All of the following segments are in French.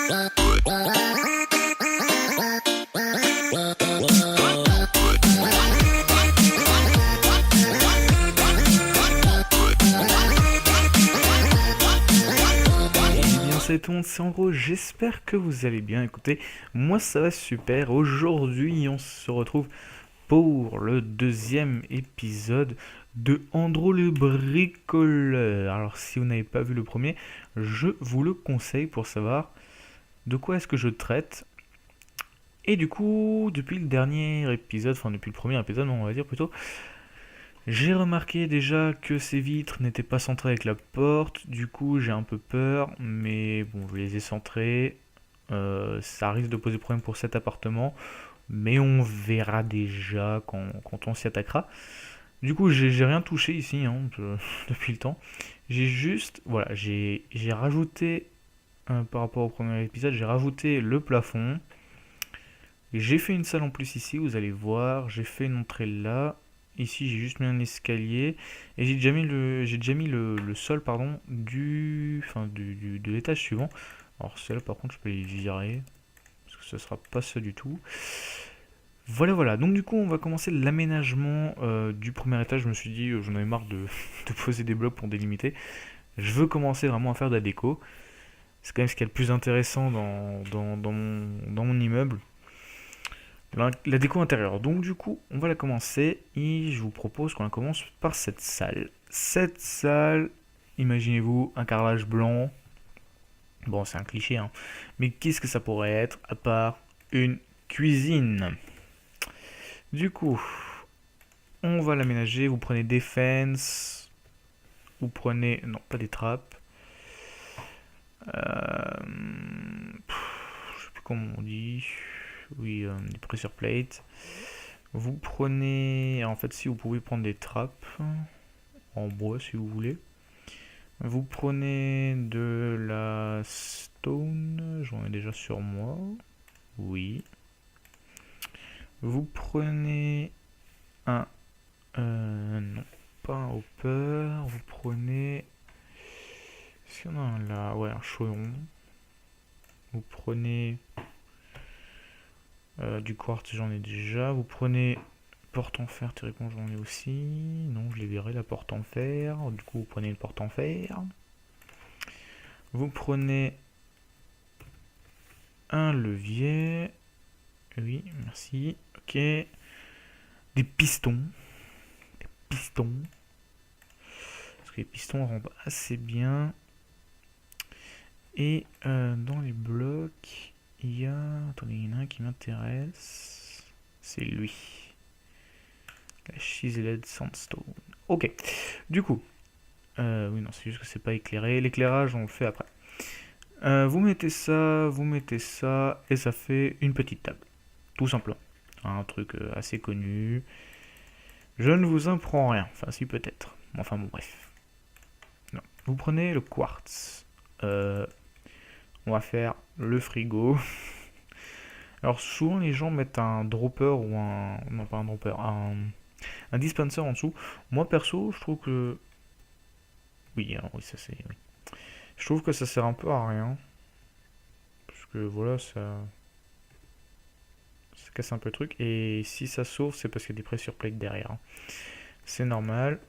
Salut tout le monde, c'est en gros, j'espère que vous allez bien. Écoutez, moi ça va super. Aujourd'hui, on se retrouve pour le deuxième épisode de Andro le bricoleur. Alors, si vous n'avez pas vu le premier, je vous le conseille pour savoir de quoi est-ce que je traite. Et du coup, depuis le dernier épisode, enfin depuis le premier épisode, on va dire plutôt, j'ai remarqué déjà que ces vitres n'étaient pas centrées avec la porte, du coup j'ai un peu peur, mais bon, je les ai centrées. Ça risque de poser problème pour cet appartement, mais on verra déjà quand on s'y attaquera. Du coup, j'ai rien touché ici hein, depuis le temps. J'ai juste, voilà, j'ai rajouté, par rapport au premier épisode, j'ai rajouté le plafond. Et j'ai fait une salle en plus ici, vous allez voir, j'ai fait une entrée là. Ici, j'ai juste mis un escalier et j'ai déjà mis le sol pardon de l'étage suivant. Alors celle-là par contre, je peux les virer parce que ce sera pas ça du tout. Voilà voilà. Donc du coup, on va commencer l'aménagement du premier étage. Je me suis dit, j'en avais marre de poser des blocs pour délimiter. Je veux commencer vraiment à faire de la déco. C'est quand même ce qu'il y a de plus intéressant dans mon immeuble. La déco intérieure. Donc du coup, on va la commencer et je vous propose qu'on la commence par cette salle. Cette salle, imaginez-vous un carrelage blanc. Bon, c'est un cliché, hein. Mais qu'est-ce que ça pourrait être à part une cuisine? Du coup, on va l'aménager. Vous prenez des fences. Vous prenez... Non, pas des trappes. Je sais plus comment on dit. Oui, des pressure plates. Vous prenez, en fait, si vous pouvez prendre des trappes en bois si vous voulez. Vous prenez de la stone, j'en ai déjà sur moi. Oui. Vous prenez un, non, pas un hopper. Vous prenez, est-ce qu'il y en a un là? Ouais, un chaudron. Vous prenez du quartz, j'en ai déjà. Vous prenez porte en fer, théoriquement j'en ai aussi. Non, je l'ai viré la porte en fer. Du coup, vous prenez le porte en fer. Vous prenez un levier. Oui, merci. Ok. Des pistons. Des pistons. Parce que les pistons rendent assez bien. Et dans les blocs, il y a... Attendez, il y en a un qui m'intéresse. C'est lui. La chiseled sandstone. Ok. Du coup. Oui, non, c'est juste que c'est pas éclairé. L'éclairage, on le fait après. Vous mettez ça, et ça fait une petite table. Tout simplement. Un truc assez connu. Je ne vous apprends rien. Enfin, si, peut-être. Enfin, bon, bref. Non. Vous prenez le quartz. On va faire le frigo. Alors, souvent, les gens mettent un dropper ou un... Non, pas un dropper. Un dispenser en dessous. Moi, perso, je trouve que... Oui, alors, oui, ça c'est... Oui. Je trouve que ça sert un peu à rien. Parce que, voilà, ça casse un peu le truc. Et si ça s'ouvre, c'est parce qu'il y a des pressure plates derrière, hein. C'est normal.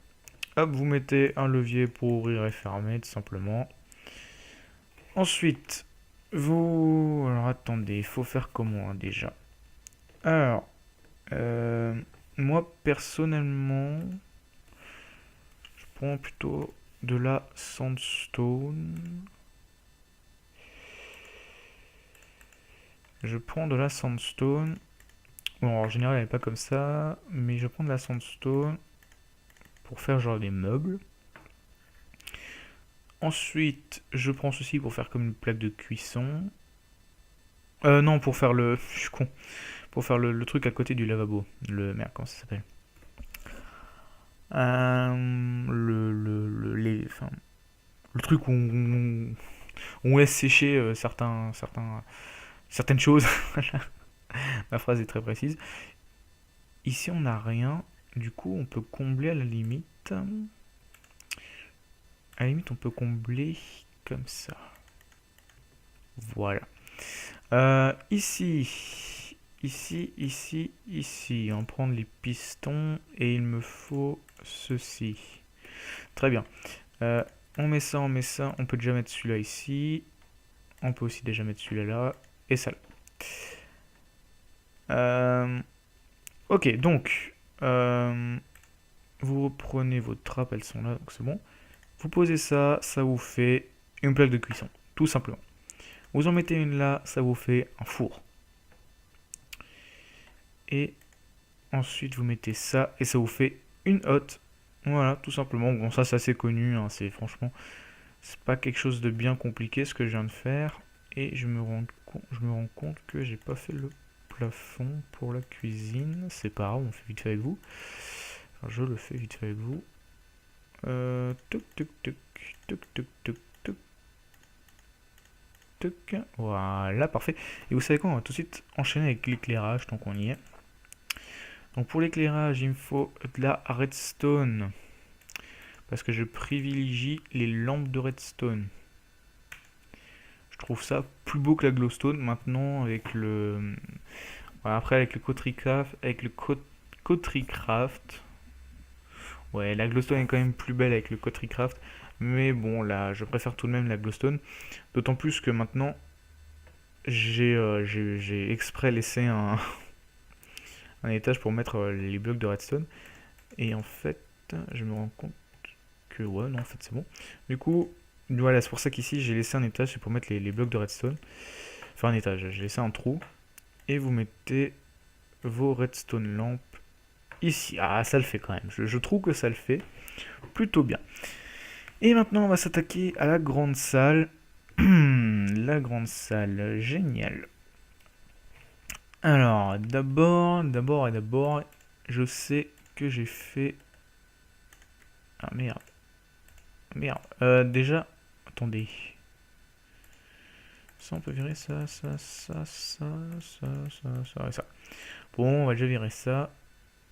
Hop, vous mettez un levier pour ouvrir et fermer, tout simplement. Ensuite, vous... Alors, attendez, il faut faire comment, déjà? Alors, moi, personnellement, je prends plutôt de la sandstone. Je prends de la sandstone. Bon, en général, elle n'est pas comme ça, mais je prends de la sandstone pour faire genre des meubles. Ensuite, je prends ceci pour faire comme une plaque de cuisson. Non, pour faire le... Je suis con. Pour faire le truc à côté du lavabo. Merde, comment ça s'appelle? Enfin, le truc où on laisse sécher certaines choses. Ma phrase est très précise. Ici, on n'a rien. Du coup, on peut combler à la limite. À la limite, on peut combler comme ça. Voilà. Ici. On va prendre les pistons et il me faut ceci. Très bien. Euh, on met ça. On peut déjà mettre celui-là ici. On peut aussi déjà mettre celui-là là. Et ça là. Ok, donc, vous reprenez vos trappes, elles sont là, donc c'est bon. Vous posez ça, ça vous fait une plaque de cuisson, tout simplement. Vous en mettez une là, ça vous fait un four. Et ensuite, vous mettez ça, et ça vous fait une hotte. Voilà, tout simplement. Bon, ça, c'est assez connu, hein, c'est franchement, c'est pas quelque chose de bien compliqué ce que je viens de faire. Et je me rends compte que j'ai pas fait le plafond pour la cuisine. C'est pas grave, on fait vite fait avec vous. Enfin, je le fais vite fait avec vous. Tuc, tuc, tuc, tuc, tuc, tuc, tuc, tuc. Voilà, parfait. Et vous savez quoi, on va tout de suite enchaîner avec l'éclairage tant qu'on y est. Donc pour l'éclairage, il me faut de la redstone. Parce que je privilégie les lampes de redstone. Je trouve ça plus beau que la glowstone maintenant avec le... Voilà, après avec le Cotricraft, Cotricraft. Ouais, la glowstone est quand même plus belle avec le Cotricraft. Mais bon, là, je préfère tout de même la glowstone. D'autant plus que maintenant, j'ai exprès laissé un étage pour mettre les blocs de redstone. Et en fait, je me rends compte que ouais, non, en fait, c'est bon. Du coup, voilà, c'est pour ça qu'ici, j'ai laissé un étage, c'est pour mettre les blocs de redstone. Enfin, un étage, j'ai laissé un trou. Et vous mettez vos redstone lampes ici. Ah, ça le fait quand même. Je trouve que ça le fait plutôt bien. Et maintenant, on va s'attaquer à la grande salle. La grande salle, génial. Alors, d'abord, je sais que j'ai fait... Ah merde. Merde. Déjà, attendez. Ça, on peut virer ça et ça. Bon, on va déjà virer ça.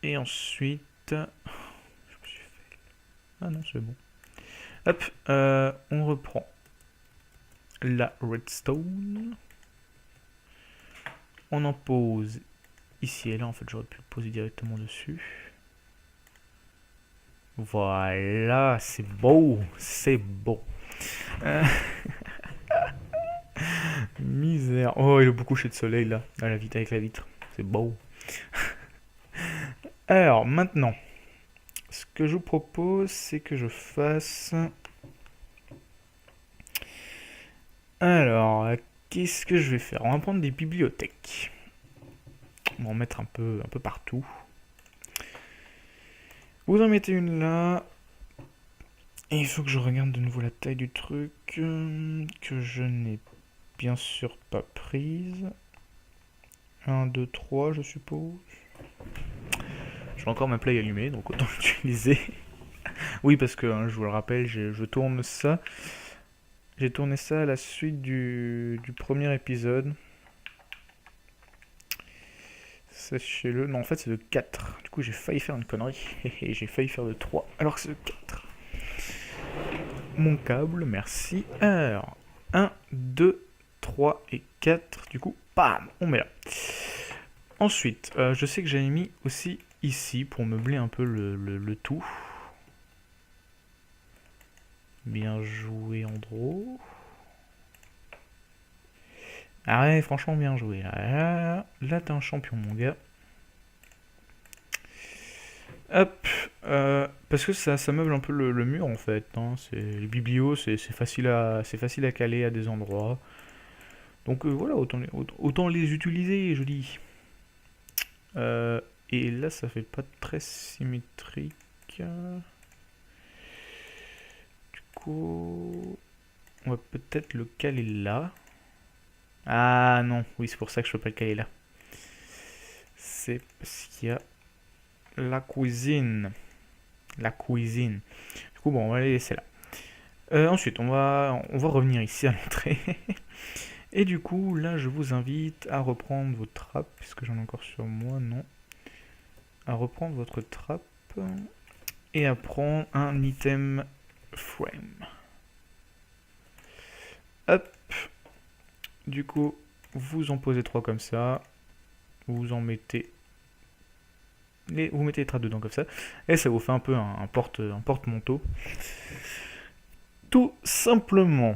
Et ensuite... Je me suis fait... Ah non, c'est bon. Hop, on reprend la redstone. On en pose ici et là. En fait, j'aurais pu le poser directement dessus. Voilà, c'est beau, c'est beau. Euh, Misère. Oh, il a beaucoup coucher de soleil là, à la vitre avec la vitre. C'est beau. Alors, maintenant, ce que je vous propose, c'est que je fasse... Alors, qu'est-ce que je vais faire? On va prendre des bibliothèques. On va en mettre un peu partout. Vous en mettez une là. Et il faut que je regarde de nouveau la taille du truc. Que je n'ai bien sûr pas prise. 1, 2, 3, je suppose. J'ai encore ma play allumée, donc autant l'utiliser. Oui, parce que hein, je vous le rappelle, je tourne ça. J'ai tourné ça à la suite du premier épisode. Sachez-le. Non, en fait, c'est le 4. Du coup, j'ai failli faire une connerie. Et j'ai failli faire le 3, alors que c'est le 4. Mon câble, merci. Alors, 1, 2, 3 et 4. Du coup, bam, on met là. Ensuite, je sais que j'avais mis aussi ici pour meubler un peu le tout. Bien joué, Andro. Ah ouais, franchement, bien joué. Là t'es un champion, mon gars. Hop, parce que ça meuble un peu le mur en fait. Hein. Les biblios, c'est facile à caler à des endroits. Donc voilà, autant les utiliser, je dis. Et là, ça fait pas très symétrique. Du coup, on va peut-être le caler là. Ah non, oui, c'est pour ça que je peux pas le caler là. C'est parce qu'il y a la cuisine. La cuisine. Du coup, bon, on va les laisser là. Ensuite, on va revenir ici à l'entrée. Et du coup, là, je vous invite à reprendre vos trappes, puisque j'en ai encore sur moi, non. À reprendre votre trappe et à prendre un item frame. Hop. Du coup, vous en posez 3 comme ça, vous en mettez vous mettez les traces dedans comme ça, et ça vous fait un peu un porte-manteau. Tout simplement.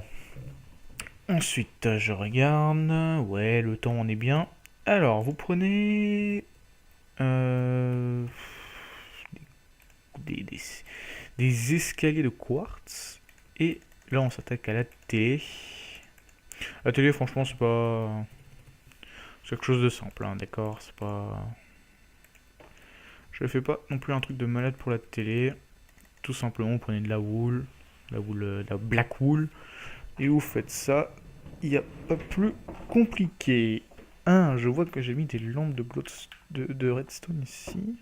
Ensuite, je regarde. Ouais, le temps, on est bien. Alors, vous prenez euh, des, des- des escaliers de quartz. Et là, on s'attaque à la télé. La télé, franchement, c'est pas... C'est quelque chose de simple, hein, d'accord. C'est pas... Je fais pas non plus un truc de malade pour la télé. Tout simplement, vous prenez de la black wool, et vous faites ça. Il n'y a pas plus compliqué. Ah, je vois que j'ai mis des lampes de redstone ici.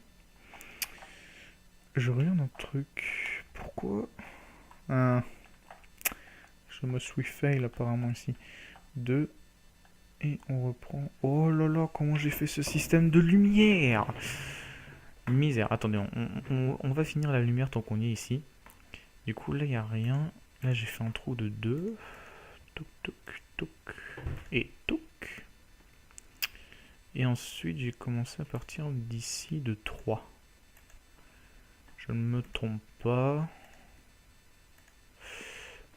Je regarde un truc. Pourquoi? Ah, je me suis fail apparemment ici. 2. Et on reprend. Oh là là, comment j'ai fait ce système de lumière? Misère. Attendez, on va finir la lumière tant qu'on y est ici. Du coup, là, il n'y a rien. Là, j'ai fait un trou de 2. Toc, toc, toc. Et toc. Et ensuite, j'ai commencé à partir d'ici de 3. Je ne me trompe pas.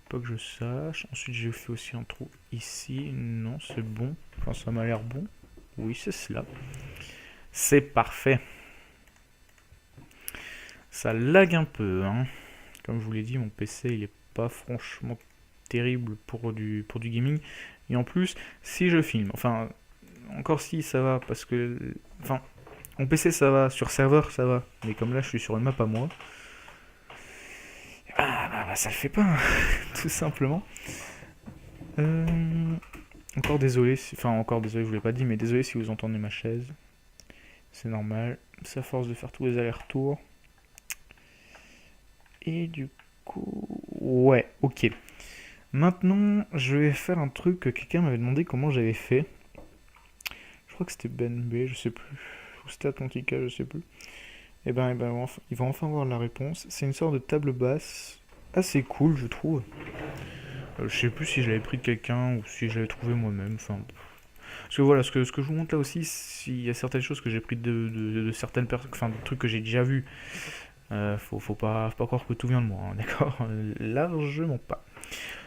Pas que je sache. Ensuite, j'ai fait aussi un trou ici. Non, c'est bon. Enfin, ça m'a l'air bon. Oui, c'est cela. C'est parfait. Ça lag un peu, hein. Comme je vous l'ai dit, mon PC, il est pas franchement terrible pour du gaming. Et en plus, si je filme, enfin, encore si ça va, parce que, enfin, mon PC ça va, sur serveur ça va, mais comme là je suis sur une map à moi, bah, ça le fait pas, hein, tout simplement. Encore désolé, encore désolé, je vous l'ai pas dit, mais désolé si vous entendez ma chaise, c'est normal, c'est à force de faire tous les allers-retours. Et du coup, ouais, ok. Maintenant, je vais faire un truc que quelqu'un m'avait demandé comment j'avais fait. Je crois que c'était Ben B, je sais plus. Ou c'était Atlantica, je sais plus. Et ben, il va enfin voir la réponse. C'est une sorte de table basse assez cool, je trouve. Je sais plus si je l'avais pris de quelqu'un ou si je l'avais trouvé moi-même. Enfin, parce que voilà, ce que je vous montre là aussi, s'il y a certaines choses que j'ai pris de certaines personnes, enfin, de trucs que j'ai déjà vus. Faut pas croire que tout vient de moi, hein, d'accord? Largement pas.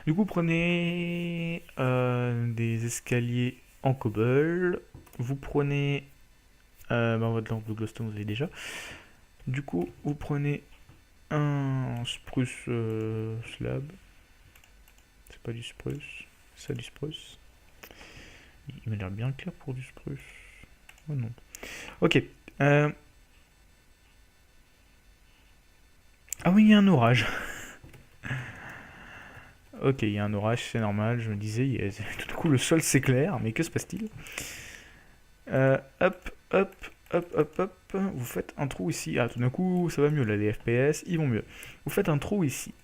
Du coup, prenez des escaliers en cobble. Vous prenez votre lampe de glowstone, vous avez déjà. Du coup, vous prenez un spruce slab. C'est pas du spruce, c'est du spruce. Il m'a l'air bien clair pour du spruce. Oh non. Ok. Ah oui, il y a un orage. Ok, il y a un orage, c'est normal. Je me disais, tout d'un coup, le sol s'éclaire, mais que se passe-t-il? Hop, hop, hop, hop, hop. Vous faites un trou ici. Ah, tout d'un coup, ça va mieux là, les FPS, ils vont mieux. Vous faites un trou ici.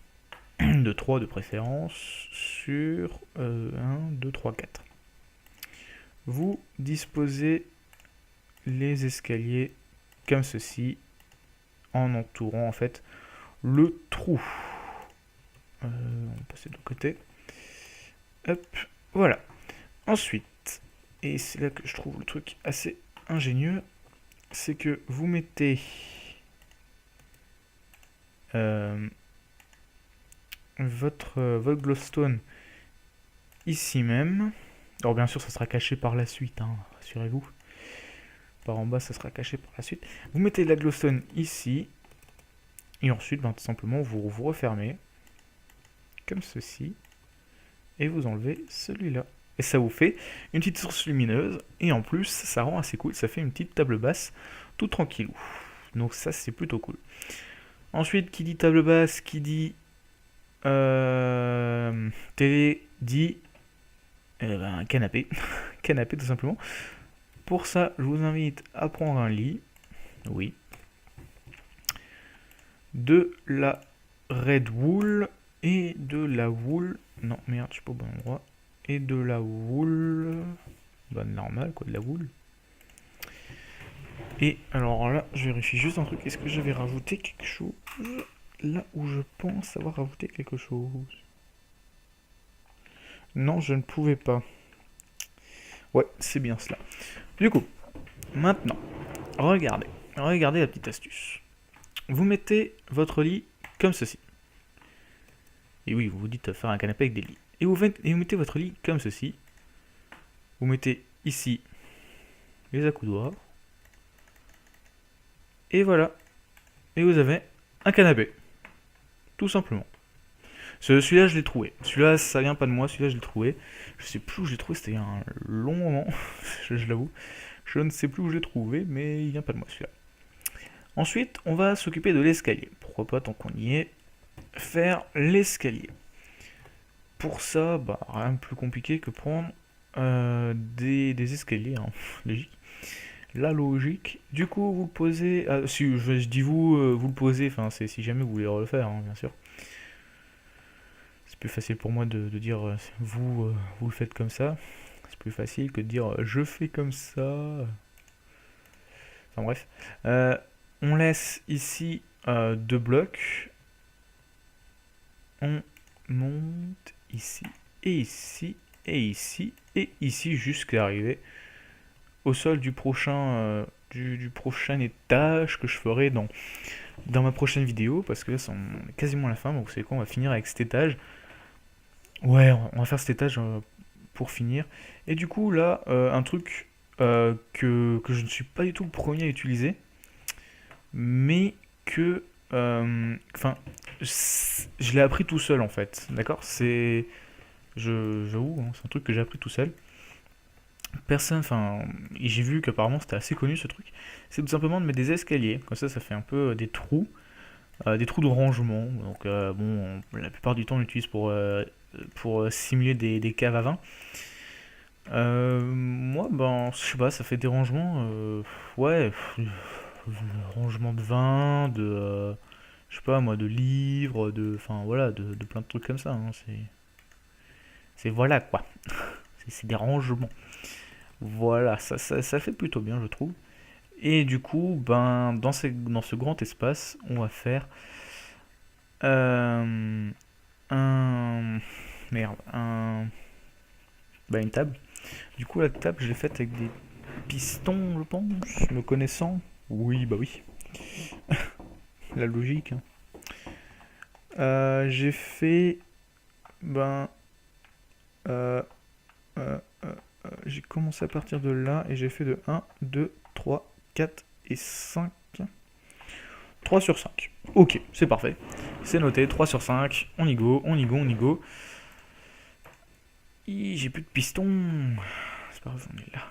De 3 de préférence sur 1, 2, 3, 4. Vous disposez les escaliers comme ceci en entourant en fait le trou. On va passer de l'autre côté. Hop, voilà. Ensuite, et c'est là que je trouve le truc assez ingénieux, c'est que vous mettez votre glowstone ici même. Alors bien sûr ça sera caché par la suite, hein, rassurez-vous. Par en bas ça sera caché par la suite. Vous mettez la glowstone ici. Et ensuite tout simplement vous refermez. Comme ceci. Et vous enlevez celui-là. Et ça vous fait une petite source lumineuse. Et en plus ça rend assez cool. Ça fait une petite table basse tout tranquillou. Donc ça c'est plutôt cool. Ensuite qui dit table basse, qui dit télé, dit un canapé. Canapé tout simplement. Pour ça, je vous invite à prendre un lit. Oui. De la red wool et de la wool. Non, merde, je suis pas au bon endroit. Et de la wool. Bah, normal, quoi, de la wool. Et alors là, je vérifie juste un truc. Est-ce que j'avais rajouté quelque chose là où je pense avoir rajouté quelque chose? Non, je ne pouvais pas. Ouais, c'est bien cela. Du coup, maintenant, regardez la petite astuce. Vous mettez votre lit comme ceci. Et oui, vous vous dites faire un canapé avec des lits. Et vous mettez votre lit comme ceci. Vous mettez ici les accoudoirs. Et voilà. Et vous avez un canapé. Tout simplement. Celui-là, je l'ai trouvé. Celui-là, ça vient pas de moi. Celui-là, je l'ai trouvé. Je sais plus où je l'ai trouvé. C'était il y a un long moment. je l'avoue. Je ne sais plus où je l'ai trouvé, mais il vient pas de moi celui-là. Ensuite, on va s'occuper de l'escalier. Pourquoi pas, tant qu'on y est, faire l'escalier. Pour ça, bah, rien de plus compliqué que prendre des escaliers, hein. Logique. La logique. Du coup, vous le posez. Si je dis vous, vous le posez. Enfin, c'est si jamais vous voulez le faire, hein, bien sûr. C'est plus facile pour moi de dire vous le faites comme ça. C'est plus facile que de dire je fais comme ça. Enfin bref. On laisse ici deux blocs. On monte ici et ici et ici et ici jusqu'à arriver au sol du prochain du prochain étage que je ferai dans ma prochaine vidéo, parce que là on est quasiment à la fin, donc vous savez quoi, on va finir avec cet étage. Ouais, on va faire cet étage pour finir. Et du coup là, un truc que je ne suis pas du tout le premier à utiliser, mais que enfin je l'ai appris tout seul en fait, d'accord. J'avoue, hein, c'est un truc que j'ai appris tout seul. Personne, enfin, et j'ai vu qu'apparemment c'était assez connu ce truc. C'est tout simplement de mettre des escaliers, comme ça fait un peu des trous de rangement. Donc bon, la plupart du temps on l'utilise pour simuler des caves à vin. Moi, ben, je sais pas, ça fait des rangements, ouais, rangement de vin, je sais pas moi, de livres, enfin voilà, de plein de trucs comme ça, hein. C'est voilà quoi, c'est des rangements. Voilà, ça fait plutôt bien, je trouve. Et du coup, ben, dans ce grand espace, on va faire euh, un, merde, une table. Du coup, la table, je l'ai faite avec des pistons, je pense, me connaissant. Oui, bah oui, la logique, hein. J'ai fait, ben, euh, euh, j'ai commencé à partir de là et j'ai fait de 1, 2, 3, 4 et 5. 3 sur 5. Ok, c'est parfait. C'est noté, 3 sur 5. On y go, on y go, on y go. J'ai plus de piston. C'est pas grave, on est là.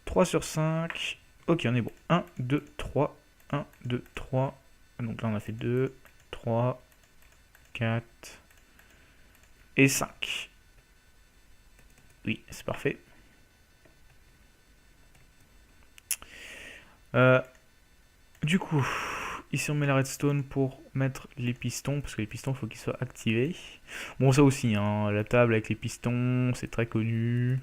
3 sur 5. Ok, on est bon. 1, 2, 3. 1, 2, 3. Donc là, on a fait 2, 3, 4 et 5. Oui, c'est parfait. Du coup, ici on met la redstone pour mettre les pistons, parce que les pistons, il faut qu'ils soient activés. Bon, ça aussi, hein, la table avec les pistons, c'est très connu.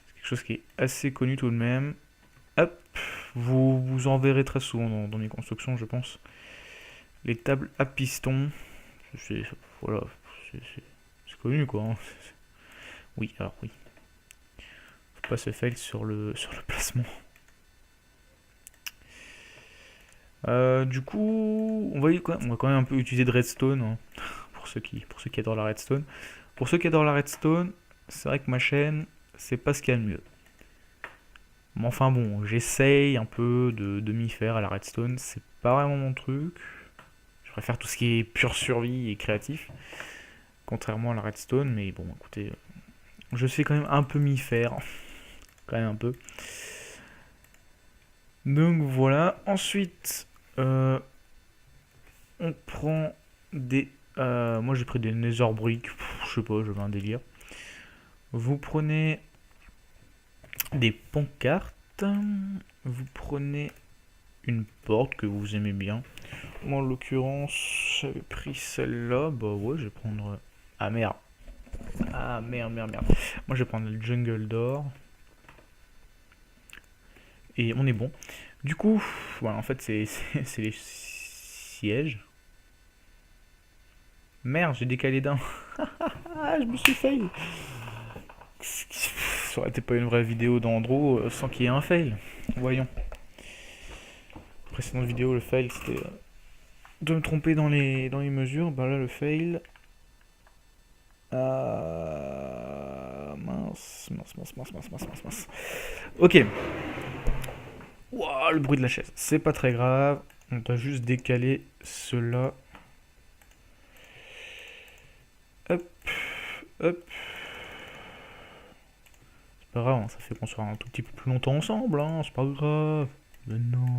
C'est quelque chose qui est assez connu tout de même. Hop, vous en verrez très souvent dans mes constructions, je pense. Les tables à pistons, c'est voilà, c'est connu quoi, hein. Oui, alors oui. Faut pas se fail sur le placement. Du coup, on va quand même un peu utiliser de redstone, hein, pour ceux qui adorent la redstone. Pour ceux qui adorent la redstone, c'est vrai que ma chaîne, c'est pas ce qu'il y a de mieux. Mais enfin bon, j'essaye un peu de m'y faire à la redstone. C'est pas vraiment mon truc. Je préfère tout ce qui est pure survie et créatif, contrairement à la redstone. Mais bon, écoutez, je sais quand même un peu m'y faire, quand même un peu. Donc voilà. Ensuite, on prend des. Moi j'ai pris des nether bricks. Je sais pas, j'avais un délire. Vous prenez des pancartes. Vous prenez une porte que vous aimez bien. Moi en l'occurrence, j'avais pris celle-là. Bah ouais, je vais prendre. Ah merde. Ah merde, merde, merde. Moi je vais prendre le jungle d'or. Et on est bon. Du coup, voilà, en fait c'est les sièges. Merde, j'ai décalé d'un. Ah, je me suis failli. Ça aurait été pas une vraie vidéo d'Andro sans qu'il y ait un fail. Voyons. Précédente vidéo, le fail c'était de me tromper dans les mesures. Bah là, le fail. Mince, mince, mince, mince, mince, mince, mince, mince. Ok. Ouah, le bruit de la chaise. C'est pas très grave. On doit juste décaler cela. Hop, hop. C'est pas grave, hein, ça fait qu'on soit un tout petit peu plus longtemps ensemble, hein, c'est pas grave. Mais non,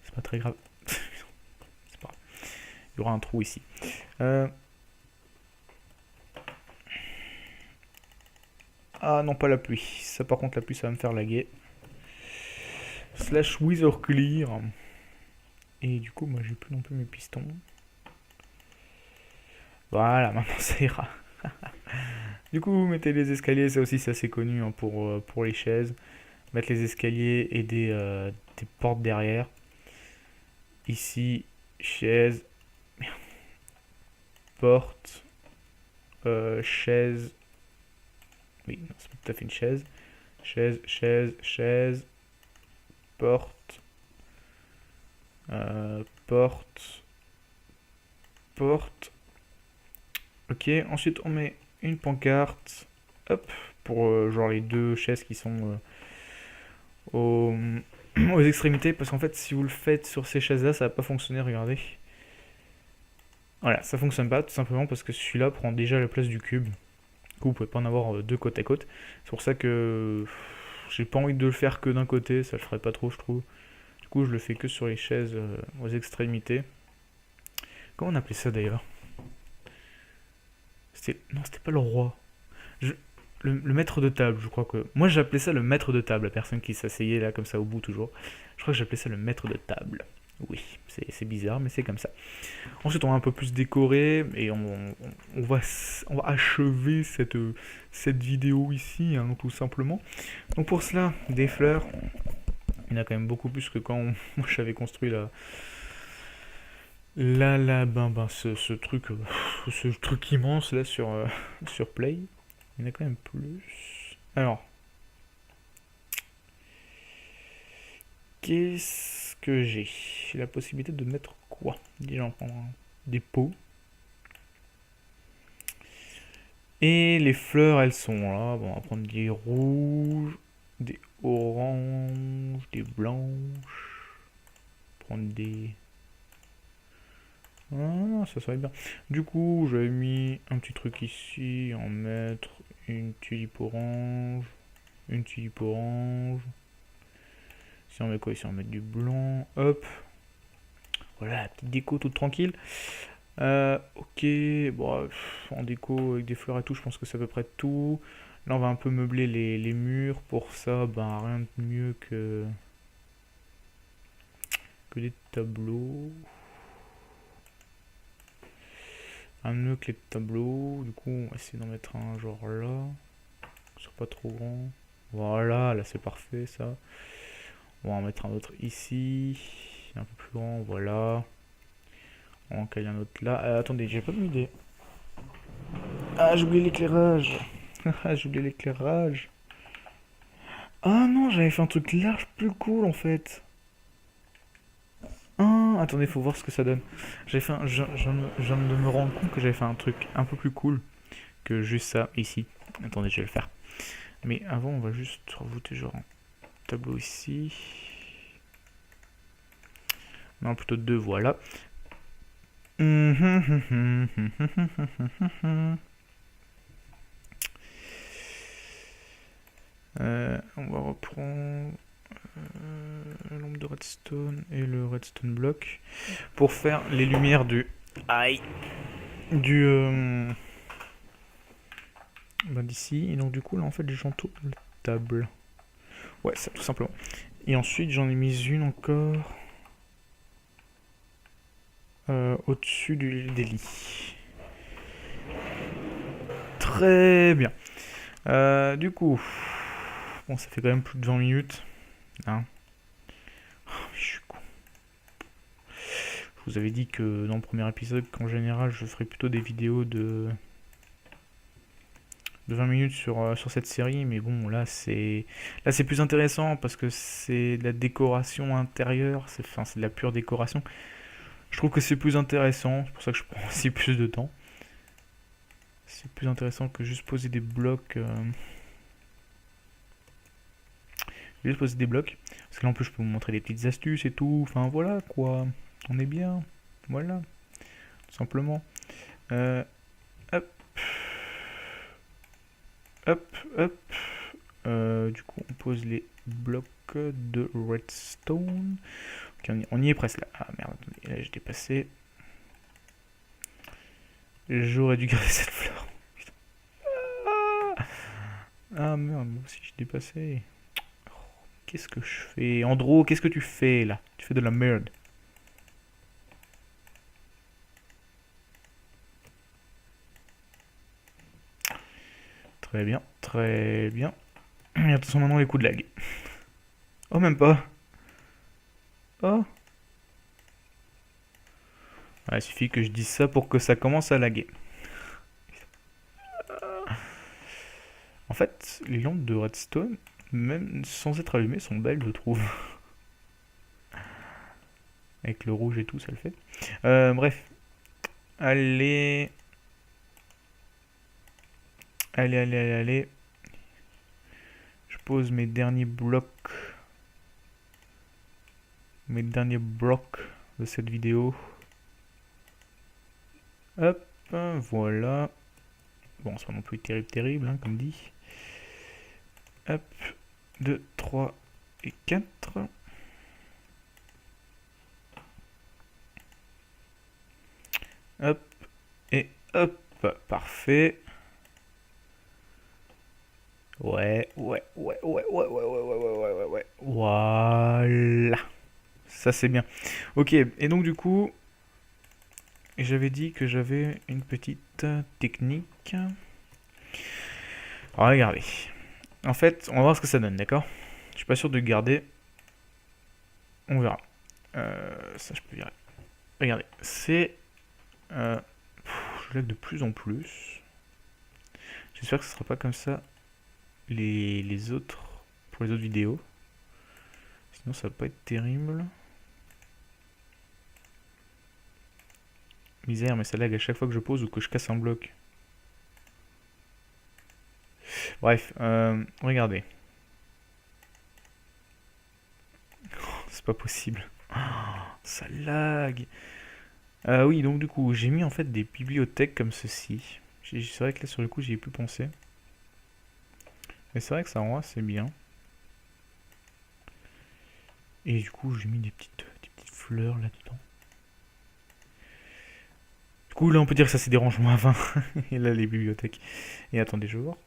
c'est pas très grave. C'est pas grave. Il y aura un trou ici. Ah non, pas la pluie. Ça, par contre, la pluie, ça va me faire laguer. Slash Wither Clear. Et du coup, moi, j'ai plus non plus mes pistons. Voilà, maintenant ça ira. Du coup, vous mettez les escaliers, ça aussi, c'est assez connu hein, pour les chaises. Mettre les escaliers et des portes derrière. Ici, chaise, porte, chaise. Oui, non, c'est pas tout à fait une chaise. Chaise, chaise, chaise, porte, porte, porte. Ok, ensuite on met une pancarte, hop, pour genre les deux chaises qui sont aux, aux extrémités, parce qu'en fait si vous le faites sur ces chaises là, ça va pas fonctionner, regardez. Voilà, ça fonctionne pas, tout simplement parce que celui-là prend déjà la place du cube. Du coup, vous pouvez pas en avoir deux côte à côte. C'est pour ça que j'ai pas envie de le faire que d'un côté, ça le ferait pas trop, je trouve. Du coup, je le fais que sur les chaises aux extrémités. Comment on appelait ça d'ailleurs? Non, c'était pas le roi. Le maître de table, je crois que. Moi, j'appelais ça le maître de table, la personne qui s'asseyait là, comme ça, au bout toujours. Je crois que j'appelais ça le maître de table. Oui, c'est bizarre, mais c'est comme ça. Ensuite, on va un peu plus décorer et on va achever cette vidéo ici, hein, tout simplement. Donc, pour cela, des fleurs. Il y en a quand même beaucoup plus que quand moi j'avais construit ce truc immense là sur Play. Il y en a quand même plus. Alors, qu'est-ce que j'ai? J'ai la possibilité de mettre quoi? Déjà, on prend des pots. Et les fleurs, elles sont là. Bon, on va prendre des rouges, des oranges, des blanches. Prendre des. Ah, ça serait bien. Du coup, j'avais mis un petit truc ici, en mettre une tulipe orange, une tulipe orange. Si on met quoi ici, on met du blanc, hop. Voilà, la petite déco toute tranquille. Ok, bon, en déco avec des fleurs et tout, je pense que c'est à peu près tout. Là, on va un peu meubler les murs. Pour ça, ben rien de mieux que des tableaux. Un mieux que les tableaux. Du coup, on va essayer d'en mettre un genre là. Soit pas trop grand. Voilà, là c'est parfait ça. On va en mettre un autre ici. Un peu plus grand, voilà. On va en caler un autre là. Attendez, j'ai pas de idée. Ah, j'ai oublié l'éclairage. Ah, j'ai oublié l'éclairage. Ah non, j'avais fait un truc large plus cool en fait. Ah, attendez, faut voir ce que ça donne. J'avais fait je viens de me rendre compte que j'avais fait un truc un peu plus cool que juste ça ici. Attendez, je vais le faire. Mais avant, on va juste rajouter genre un tableau ici. Non, plutôt deux, voilà. On va reprendre la lampe de redstone et le redstone block pour faire les lumières d'ici. Et donc du coup là en fait j'entoure la table. Ouais, ça tout simplement. Et ensuite j'en ai mis une encore au-dessus des lits. Très bien. Du coup, bon, ça fait quand même plus de 20 minutes. Hein. Oh, je suis con. Je vous avais dit que dans le premier épisode, qu'en général, je ferais plutôt des vidéos de 20 minutes sur cette série, mais bon, là c'est plus intéressant parce que c'est de la décoration intérieure, c'est de la pure décoration. Je trouve que c'est plus intéressant, c'est pour ça que je prends aussi plus de temps. C'est plus intéressant que juste poser des blocs. Juste poser des blocs. Parce que là en plus je peux vous montrer des petites astuces et tout. Enfin voilà quoi. On est bien. Voilà. Tout simplement. Hop. Hop, hop. Du coup on pose les blocs de redstone. Ok, on y est presque là. Ah merde, attendez, là j'ai dépassé. J'aurais dû garder cette fleur. Ah merde, moi aussi j'ai dépassé. Qu'est-ce que je fais? Andro, qu'est-ce que tu fais là? Tu fais de la merde. Très bien, très bien. Et attention maintenant les coups de lag. Oh même pas. Oh. Ouais, il suffit que je dise ça pour que ça commence à laguer. En fait, les lampes de redstone, même sans être allumées, sont belles, je trouve. Avec le rouge et tout, ça le fait. Bref. Allez. Allez, allez, allez, allez. Je pose mes derniers blocs. Mes derniers blocs de cette vidéo. Hop, voilà. Bon, c'est pas non plus terrible, terrible, hein, comme dit. Hop, 2, 3 et 4. Hop, et hop, parfait. Ouais. Voilà. Ça c'est bien. Ok, et donc du coup, j'avais dit que j'avais une petite technique. Alors, regardez. En fait, on va voir ce que ça donne, d'accord? Je suis pas sûr de garder. On verra. Ça, je peux virer. Regardez, c'est... je lève de plus en plus. J'espère que ce sera pas comme ça les autres... pour les autres vidéos. Sinon, ça va pas être terrible. Misère, mais ça lag à chaque fois que je pose ou que je casse un bloc. Bref, regardez. C'est pas possible. Ça lag. Oui, donc du coup, j'ai mis en fait des bibliothèques comme ceci. C'est vrai que là, sur le coup, j'y ai plus pensé. Mais c'est vrai que ça rend assez bien. Et du coup, j'ai mis des petites fleurs là-dedans. Du coup, là, on peut dire que ça, c'est des rangements à 20. Et là, les bibliothèques. Et attendez, je vais voir.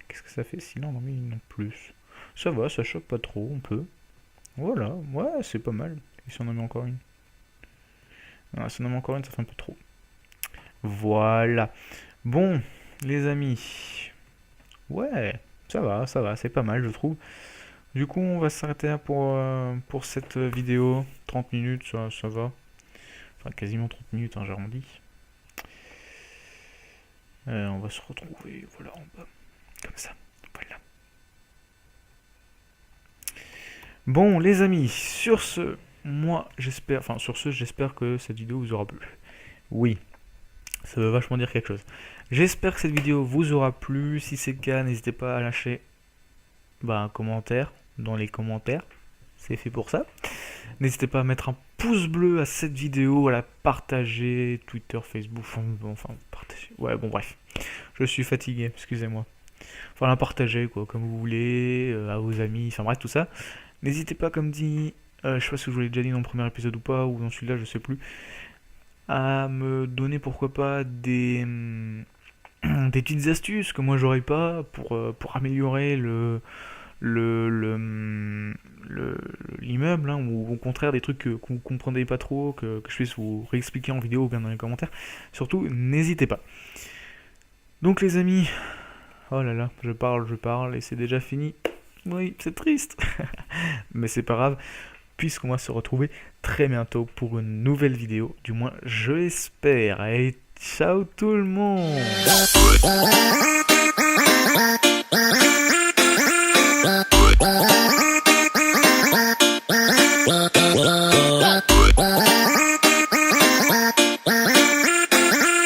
Qu'est-ce que ça fait si là, on en met une en plus? Ça va, ça choque pas trop, on peut. Voilà, ouais, c'est pas mal. Et si on en met encore une? Ah, si on en met encore une, ça fait un peu trop. Voilà. Bon, les amis. Ouais, ça va, c'est pas mal, je trouve. Du coup, on va s'arrêter là pour cette vidéo. 30 minutes, ça va. Enfin, quasiment 30 minutes, hein, j'arrondis. On va se retrouver, voilà, en bas. Comme ça, voilà. Bon, les amis, sur ce, j'espère que cette vidéo vous aura plu. Oui, ça veut vachement dire quelque chose. J'espère que cette vidéo vous aura plu. Si c'est le cas, n'hésitez pas à lâcher un commentaire dans les commentaires. C'est fait pour ça. N'hésitez pas à mettre un pouce bleu à cette vidéo, à la partager, Twitter, Facebook, enfin, partager. Ouais, bon, bref. Je suis fatigué, excusez-moi. Enfin, la partager, quoi, comme vous voulez, à vos amis, enfin, bref, tout ça. N'hésitez pas, comme dit, je sais pas si je vous l'ai déjà dit dans le premier épisode ou pas, ou dans celui-là, je sais plus, à me donner, pourquoi pas, des petites astuces que moi j'aurais pas pour améliorer l'immeuble, hein, ou au contraire des trucs que vous comprenez pas trop, que je puisse vous réexpliquer en vidéo ou bien dans les commentaires. Surtout, n'hésitez pas. Donc les amis, oh là là, je parle et c'est déjà fini. Oui, c'est triste. Mais c'est pas grave, puisqu'on va se retrouver très bientôt pour une nouvelle vidéo. Du moins, je l'espère. Et ciao tout le monde.